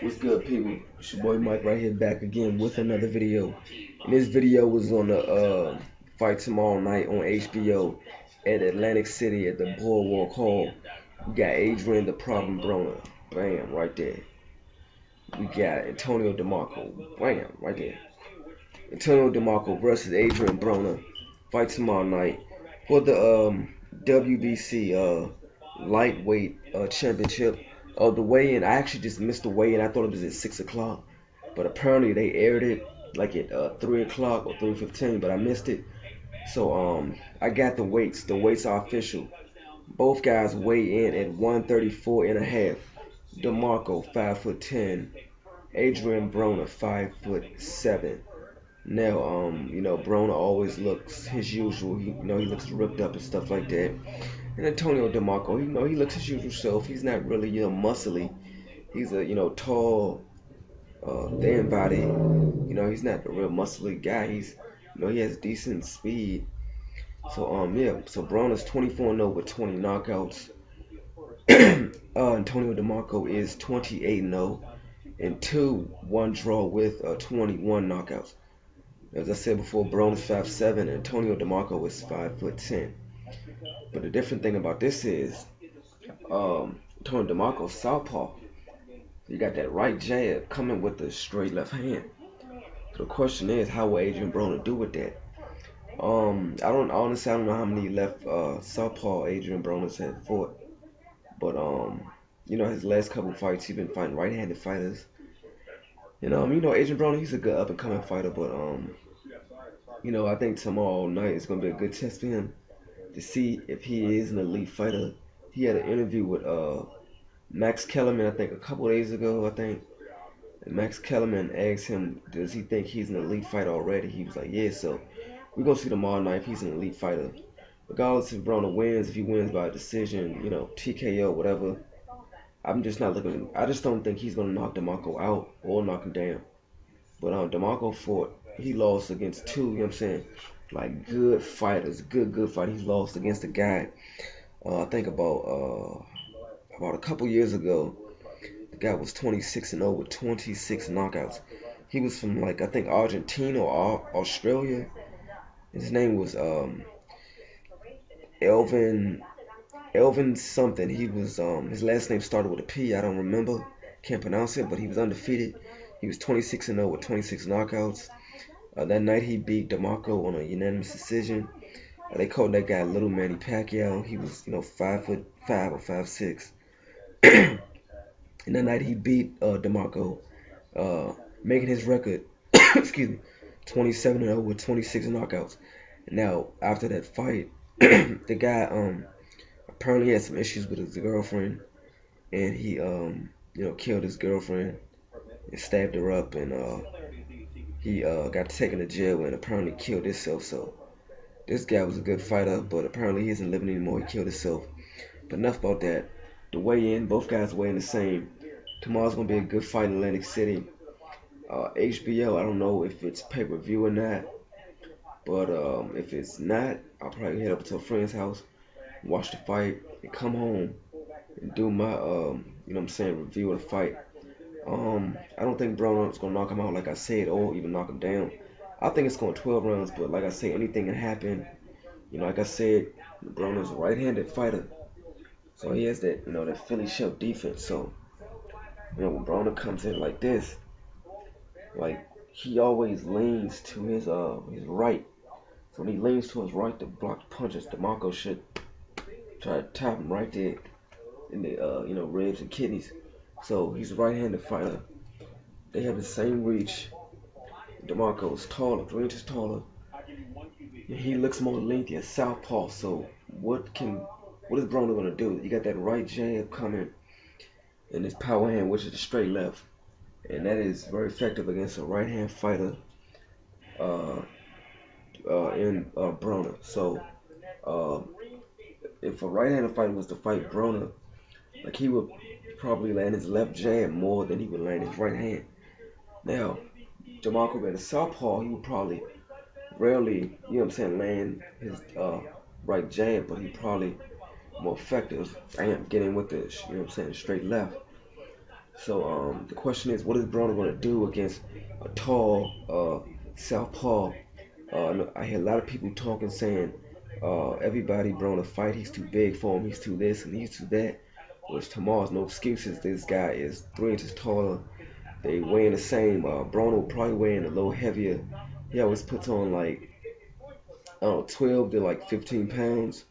What's good, people? It's your boy Mike right here back again with another video. And this video was on the fight tomorrow night on HBO at Atlantic City at the Boardwalk Hall. We got Adrien the Problem Broner. Bam, right there. We got Antonio DeMarco. Bam, right there. Antonio DeMarco versus Adrien Broner. Fight tomorrow night for the WBC lightweight championship. The weigh-in, I actually just missed the weigh-in. I thought it was at 6 o'clock, but apparently they aired it like at 3 o'clock or 3:15, but I missed it. So I got the weights. The weights are official. Both guys weigh in at 134 and a half. DeMarco 5'10", Adrien Broner 5'7". Now, Broner always looks his usual. He looks ripped up and stuff like that. And Antonio DeMarco, he looks his usual self. He's not really, muscly. He's a, tall, thin body. He's not a real muscly guy. He has decent speed. So, yeah. So Broner's 24-0 with 20 knockouts. Antonio DeMarco is 28-0 and 2-1 draw with 21 knockouts. As I said before, Broner's 5'7", Antonio DeMarco is 5'10". But the different thing about this is, Antonio DeMarco's southpaw. You got that right jab coming with the straight left hand. So the question is, how will Adrien Broner do with that? I don't know how many left southpaw Adrien Broner's had fought, but his last couple fights he's been fighting right-handed fighters. Adrien Broner, he's a good up-and-coming fighter, but I think tomorrow night is gonna be a good test for him to see if he is an elite fighter. He had an interview with Max Kellerman, I think a couple days ago, and Max Kellerman asked him, does he think he's an elite fighter already? He was like, yeah. So we're gonna see tomorrow night if he's an elite fighter. Regardless if Broner wins, if he wins by decision, TKO, whatever. I'm just not looking. I just don't think he's gonna knock DeMarco out or knock him down. But DeMarco fought. He lost against two. Like good fighters, good fight. He's lost against a guy. I think about a couple years ago. The guy was 26-0 with 26 knockouts. He was from I think Argentina or Australia. His name was Elvin something. He was his last name started with a P. I don't remember. Can't pronounce it, but he was undefeated. He was 26-0 with 26 knockouts. That night he beat DeMarco on a unanimous decision. They called that guy Little Manny Pacquiao. He was 5'5" or 5'6". And that night he beat DeMarco, making his record, excuse me, 27-0 with 26 knockouts. Now after that fight, the guy apparently had some issues with his girlfriend, and he killed his girlfriend and stabbed her up, and he got taken to jail and apparently killed himself. So this guy was a good fighter, but apparently he isn't living anymore. He killed himself. But enough about that. The weigh-in, both guys weigh in the same. Tomorrow's gonna be a good fight in Atlantic City. HBO, I don't know if it's pay-per-view or not, but if it's not, I'll probably head up to a friend's house, watch the fight, and come home and do my review of the fight. I don't think Broner is gonna knock him out like I said, or even knock him down. I think it's going 12 rounds, but like I say, anything can happen. Like I said, Broner's a right-handed fighter, so he has that that Philly shell defense. So when Broner comes in like this, he always leans to his right. So when he leans to his right to block the punches, DeMarco should try to tap him right there in the ribs and kidneys. So he's a right-handed fighter. They have the same reach. DeMarco is taller, 3 inches taller. And he looks more lengthy at southpaw. So what is Broner gonna do? You got that right jab coming, and his power hand, which is the straight left, and that is very effective against a right-hand fighter in Broner. So if a right-handed fighter was to fight Broner, he would probably land his left jab more than he would land his right hand. Now, DeMarco being a southpaw, he would probably rarely, land his right jab, but he probably more effective. Getting with the, straight left. So the question is, what is Broner going to do against a tall southpaw? I hear a lot of people talking, saying everybody Broner fight, he's too big for him, he's too this and he's too that. Which tomorrow's no excuses. This guy is 3 inches taller. They weighing the same. Broner will probably weighing a little heavier. He always puts on like, I don't know, 12 to like 15 pounds.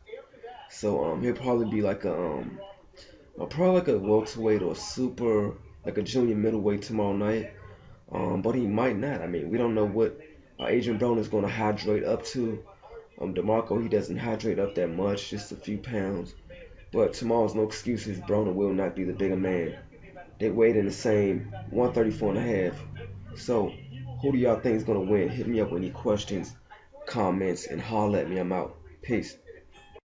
So he'll probably be like probably like a welterweight or super, like a junior middleweight tomorrow night. But he might not. I mean, we don't know what Adrien Broner is going to hydrate up to. DeMarco, he doesn't hydrate up that much, just a few pounds. But tomorrow's no excuses. Broner will not be the bigger man. They weighed in the same, 134 and a half. So, who do y'all think is going to win? Hit me up with any questions, comments, and holler at me. I'm out. Peace.